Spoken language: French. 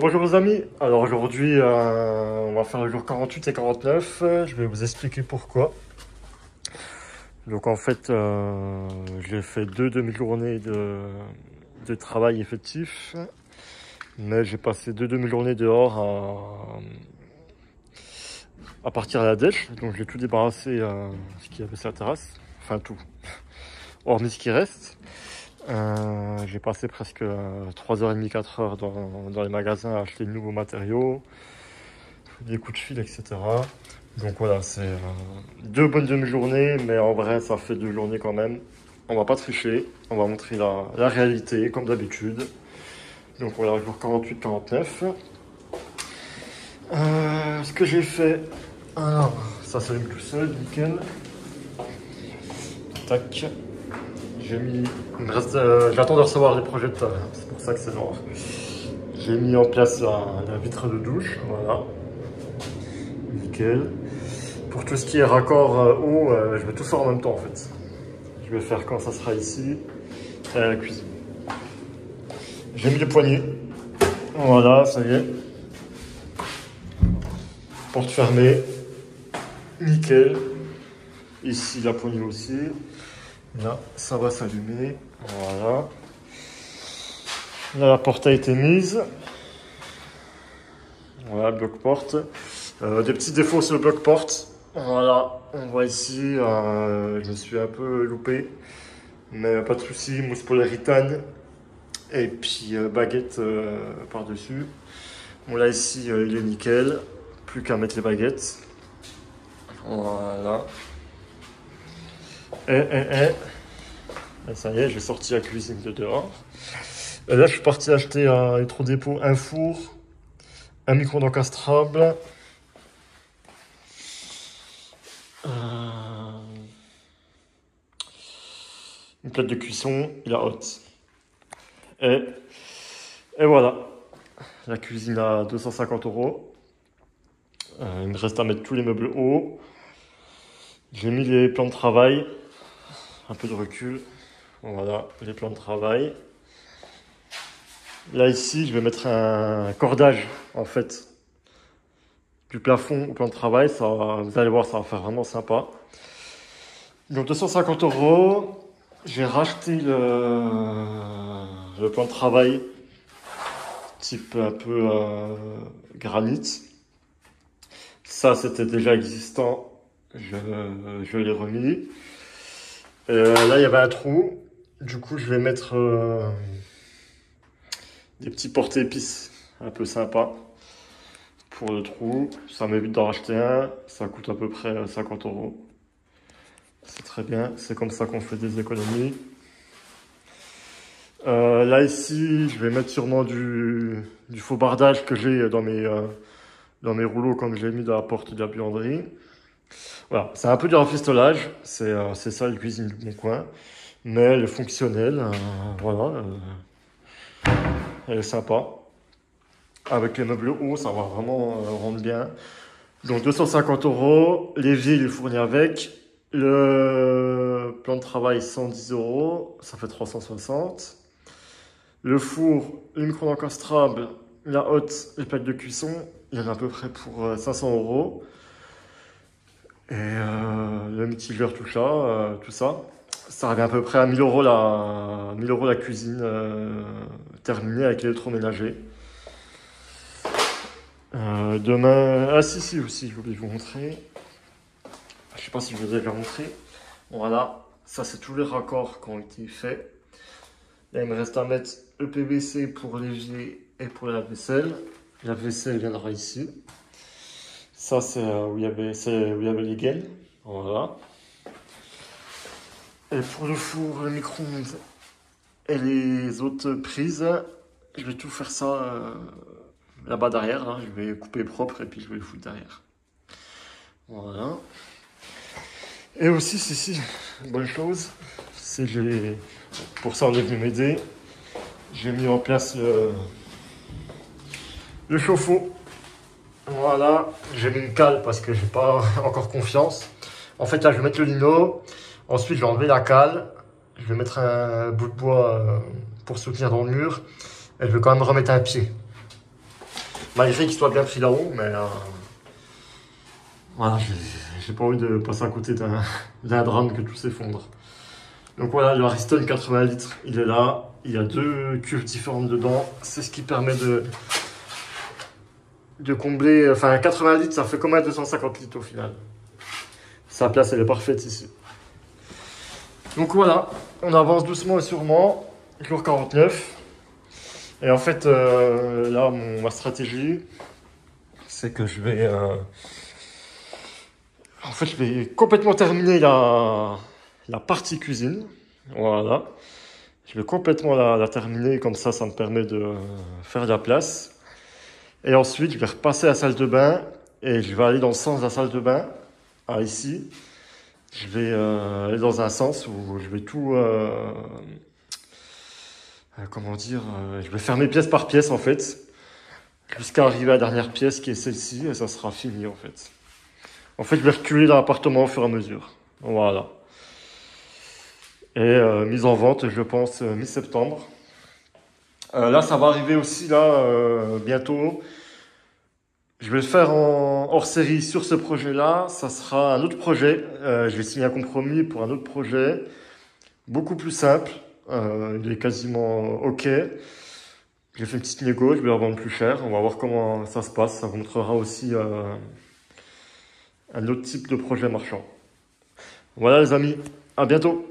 Bonjour les amis, alors aujourd'hui on va faire le jour 48 et 49, je vais vous expliquer pourquoi. Donc en fait j'ai fait deux demi-journées de travail effectif, mais j'ai passé deux demi-journées dehors à partir à la dèche, donc j'ai tout débarrassé ce qu'il y avait sur la terrasse, enfin tout, hormis ce qui reste. J'ai passé presque 3h30, 4 heures dans les magasins à acheter de nouveaux matériaux, des coups de fil, etc. Donc voilà, c'est deux bonnes demi-journées, mais en vrai, ça fait deux journées quand même. On va pas tricher, on va montrer la réalité, comme d'habitude. Donc voilà, jour 48-49. Ce que j'ai fait, alors, ça s'allume tout seul, nickel. Tac. J'ai mis, il me reste, j'attends de recevoir les projecteurs, c'est pour ça que c'est noir. J'ai mis en place la vitre de douche, voilà. Nickel. Pour tout ce qui est raccord haut, je vais tout faire en même temps en fait. Je vais faire quand ça sera ici, et à la cuisine. J'ai mis les poignées. Voilà, ça y est. Porte fermée. Nickel. Ici, la poignée aussi. Là, ça va s'allumer. Voilà. Là, la porte a été mise. Voilà, bloc-porte. Des petits défauts sur le bloc-porte. Voilà, on voit ici, je me suis un peu loupé. Mais pas de souci, mousse polyuréthane. Et puis baguette par-dessus. Bon, là, ici, il est nickel. Plus qu'à mettre les baguettes. Voilà. Et ça y est, j'ai sorti la cuisine de dehors. Et là, je suis parti acheter à Electrodépôt un four, un micro-ondes encastrable, une plaque de cuisson et la hotte. Et voilà, la cuisine à 250 €. Il me reste à mettre tous les meubles hauts. J'ai mis les plans de travail, un peu de recul. Voilà, les plans de travail. Là, ici, je vais mettre un cordage, en fait, du plafond au plan de travail. Ça, vous allez voir, ça va faire vraiment sympa. Donc, 250 €. J'ai racheté le plan de travail, type un peu granit. Ça, c'était déjà existant. Je l'ai remis. Là, il y avait un trou. Du coup, je vais mettre des petits porte-épices un peu sympas pour le trou. Ça m'évite d'en racheter un. Ça coûte à peu près 50 €. C'est très bien. C'est comme ça qu'on fait des économies. Là, ici, je vais mettre sûrement du faux bardage que j'ai dans mes rouleaux, comme je l'ai mis dans la porte de la buanderie. Voilà, c'est un peu du rafistolage. C'est ça, la cuisine du bon coin. Mais elle est fonctionnelle. Voilà. Elle est sympa. Avec les meubles hauts, ça va vraiment rendre bien. Donc 250 €. L'évier, il est fourni avec. Le plan de travail, 110 €. Ça fait 360. Le four, le micro-ondes encastrable, la hotte, les plaques de cuisson, il y en a à peu près pour 500 €. Et le mitigeur, tout ça, ça revient à peu près à 1000 € 1000 € la cuisine terminée avec l'électroménager. Demain, ah si aussi, je voulais vous montrer. Je sais pas si je vous ai déjà montré. Voilà, ça c'est tous les raccords qui ont été faits. Là, il me reste à mettre EPVC pour l'évier et pour la vaisselle. La vaisselle viendra ici. Ça, c'est où il y avait les gaines. Voilà. Et pour le four, le micro-ondes et les autres prises, je vais tout faire ça là-bas derrière. Hein. Je vais couper propre et puis je vais le foutre derrière. Voilà. Et aussi, si, bonne chose, c'est pour ça on est venu m'aider. J'ai mis en place le chauffe-eau. Voilà, j'ai mis une cale parce que j'ai pas encore confiance. En fait, là, je vais mettre le lino. Ensuite, je vais enlever la cale. Je vais mettre un bout de bois pour soutenir dans le mur. Et je vais quand même remettre un pied. Malgré qu'il soit bien pris là-haut, mais voilà, j'ai pas envie de passer à côté d'un drame que tout s'effondre. Donc voilà, le Ariston 80 litres, il est là. Il y a deux cuves différentes dedans. C'est ce qui permet de combler. Enfin, 80 litres, ça fait combien 250 litres au final. Sa place, elle est parfaite ici. Donc voilà, on avance doucement et sûrement. Jour 49. Et en fait, là, ma stratégie, c'est que je vais... en fait, je vais complètement terminer la partie cuisine. Voilà. Je vais complètement la terminer, comme ça me permet de faire de la place. Et ensuite, je vais repasser à la salle de bain et je vais aller dans le sens de la salle de bain, ici. Je vais aller dans un sens où je vais tout... comment dire je vais fermer pièce par pièce, en fait, jusqu'à arriver à la dernière pièce qui est celle-ci, et ça sera fini, en fait. En fait, je vais reculer dans l'appartement au fur et à mesure. Voilà. Et mise en vente, je pense, mi-septembre. Là, ça va arriver aussi, là, bientôt. Je vais le faire en hors série sur ce projet-là. Ça sera un autre projet. Je vais signer un compromis pour un autre projet. Beaucoup plus simple. Il est quasiment OK. J'ai fait une petite négo, je vais le revendre plus cher. On va voir comment ça se passe. Ça vous montrera aussi un autre type de projet marchand. Voilà les amis, à bientôt!